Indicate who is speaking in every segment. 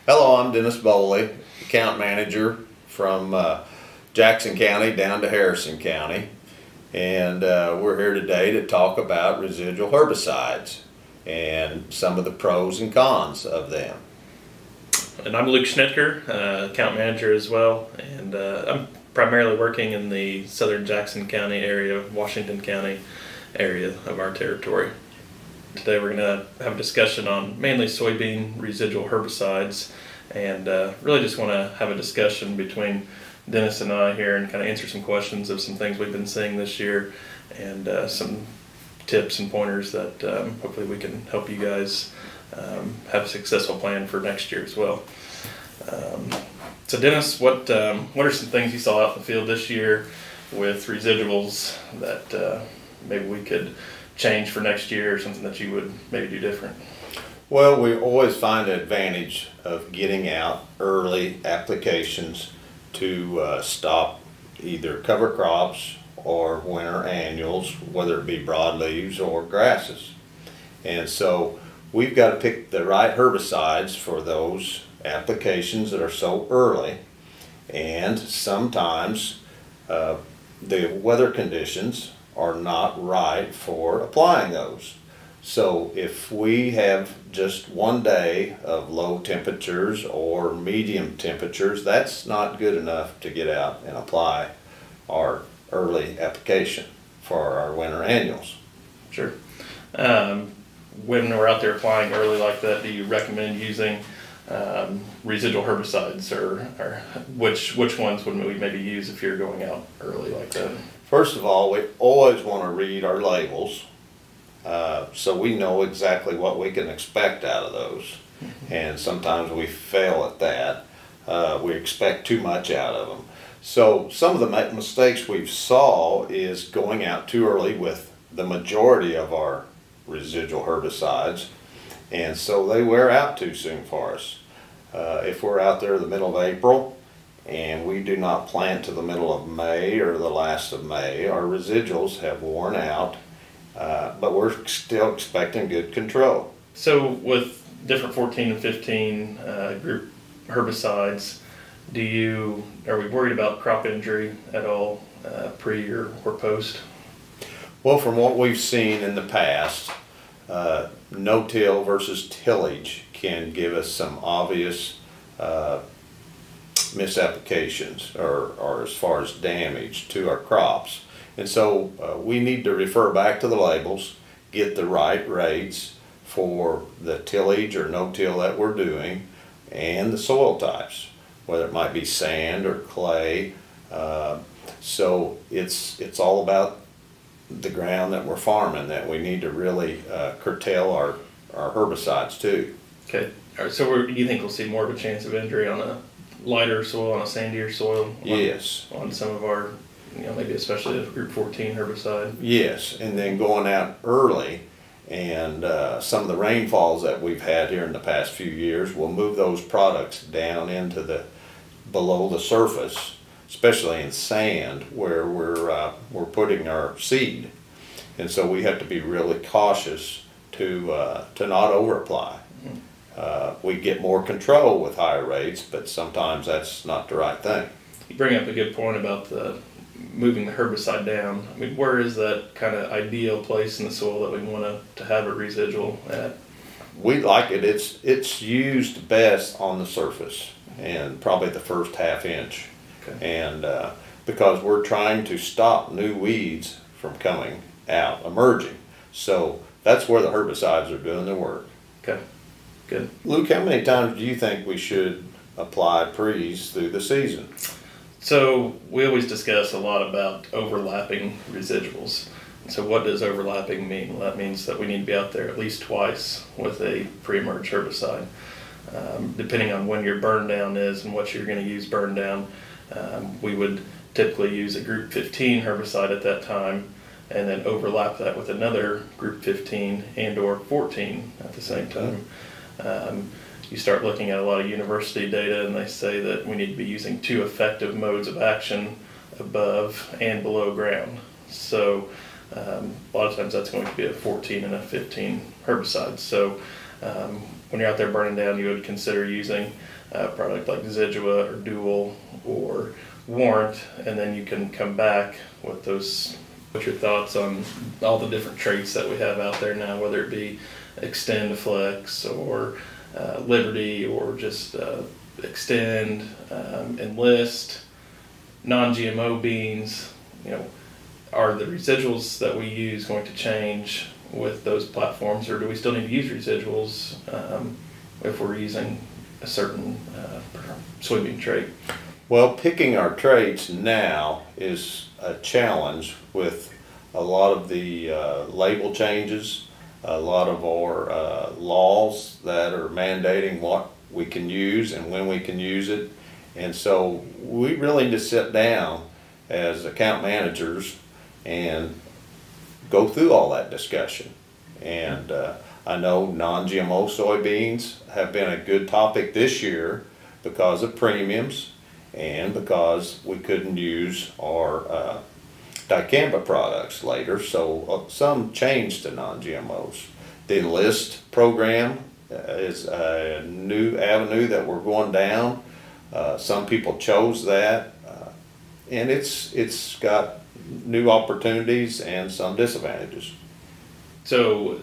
Speaker 1: Hello, I'm Dennis Bowley, account manager from Jackson County down to Harrison County, and we're here today to talk about residual herbicides and some of the pros and cons of them.
Speaker 2: And I'm Luke Schnitker, account manager as well, and I'm primarily working in the southern Jackson County area, Washington County area of our territory. Today we're going to have a discussion on mainly soybean residual herbicides, and really just want to have a discussion between Dennis and I here and kind of answer some questions of some things we've been seeing this year, and some tips and pointers that hopefully we can help you guys have a successful plan for next year as well. So Dennis, what are some things you saw out in the field this year with residuals that maybe we could change for next year, or something that you would maybe do different?
Speaker 1: Well, we always find an advantage of getting out early applications to stop either cover crops or winter annuals, whether it be broadleaves or grasses. And so we've got to pick the right herbicides for those applications that are so early, and sometimes the weather conditions are not right for applying those. So if we have just one day of low temperatures or medium temperatures, that's not good enough to get out and apply our early application for our winter annuals.
Speaker 2: Sure. When we're out there applying early like that, do you recommend using residual herbicides, or which ones would we maybe use if you're going out early like that?
Speaker 1: First of all, we always want to read our labels so we know exactly what we can expect out of those. And sometimes we fail at that. We expect too much out of them. So some of the mistakes we've saw is going out too early with the majority of our residual herbicides, and so they wear out too soon for us. If we're out there in the middle of April and we do not plant to the middle of May or the last of May, our residuals have worn out, but we're still expecting good control.
Speaker 2: So with different 14 and 15 group herbicides, are we worried about crop injury at all, pre or post?
Speaker 1: Well, from what we've seen in the past, no-till versus tillage can give us some obvious misapplications or as far as damage to our crops. And so we need to refer back to the labels, get the right rates for the tillage or no-till that we're doing, and the soil types, whether it might be sand or clay. So it's all about the ground that we're farming, that we need to really curtail our herbicides too.
Speaker 2: Okay. All right, so do you think we'll see more of a chance of injury on a lighter soil, on a sandier soil?
Speaker 1: Yes.
Speaker 2: On some of our, maybe especially the group 14 herbicide?
Speaker 1: Yes, and then going out early, and some of the rainfalls that we've had here in the past few years will move those products down into below the surface, especially in sand where we're putting our seed. And so we have to be really cautious to not over apply. We get more control with higher rates, but sometimes that's not the right thing.
Speaker 2: You bring up a good point about moving the herbicide down. I mean, where is that kind of ideal place in the soil that we want to have a residual at?
Speaker 1: We like it. It's used best on the surface, and probably the first ½ inch. Okay. And because we're trying to stop new weeds from coming out, emerging. So that's where the herbicides are doing their work.
Speaker 2: Okay, good.
Speaker 1: Luke, how many times do you think we should apply pre's through the season?
Speaker 2: So we always discuss a lot about overlapping residuals. So what does overlapping mean? Well, that means that we need to be out there at least twice with a pre-emerge herbicide. Depending on when your burn down is and what you're going to use burn down, we would typically use a group 15 herbicide at that time, and then overlap that with another group 15 and or 14 at the same time. You start looking at a lot of university data, and they say that we need to be using 2 effective modes of action above and below ground. So a lot of times that's going to be a 14 and a 15 herbicide. So when you're out there burning down, you would consider using a product like Residual or Dual or Warrant, and then you can come back with those. What's your thoughts on all the different traits that we have out there now, whether it be Extend, Flex, or Liberty, or just Extend, Enlist, non-GMO beans? You know, are the residuals that we use going to change with those platforms, or do we still need to use residuals if we're using a certain soybean trait?
Speaker 1: Well, picking our traits now is a challenge with a lot of the label changes, a lot of our laws that are mandating what we can use and when we can use it. And so we really need to sit down as account managers and go through all that discussion. And I know non-GMO soybeans have been a good topic this year because of premiums and because we couldn't use our dicamba products later, so some changed to non-GMOs. The Enlist program is a new avenue that we're going down. Some people chose that, and it's got new opportunities and some disadvantages.
Speaker 2: So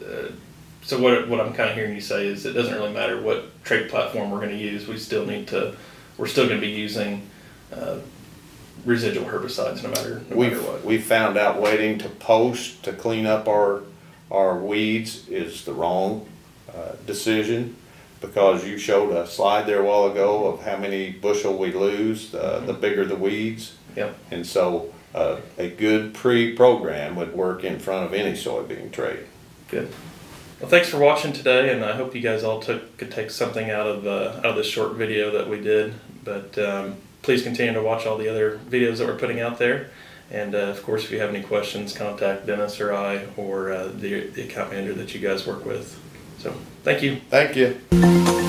Speaker 2: what I'm kind of hearing you say is it doesn't really matter what trait platform we're going to use. We're still going to be using residual herbicides no matter what.
Speaker 1: We found out waiting to post to clean up our weeds is the wrong decision, because you showed a slide there a while ago of how many bushel we lose the bigger the weeds.
Speaker 2: Yep.
Speaker 1: And so a good pre-program would work in front of any soybean trait.
Speaker 2: Good. Well, thanks for watching today, and I hope you guys all could take something out of this short video that we did. But please continue to watch all the other videos that we're putting out there. And of course, if you have any questions, contact Dennis or I or the account manager that you guys work with. So thank you.
Speaker 1: Thank you.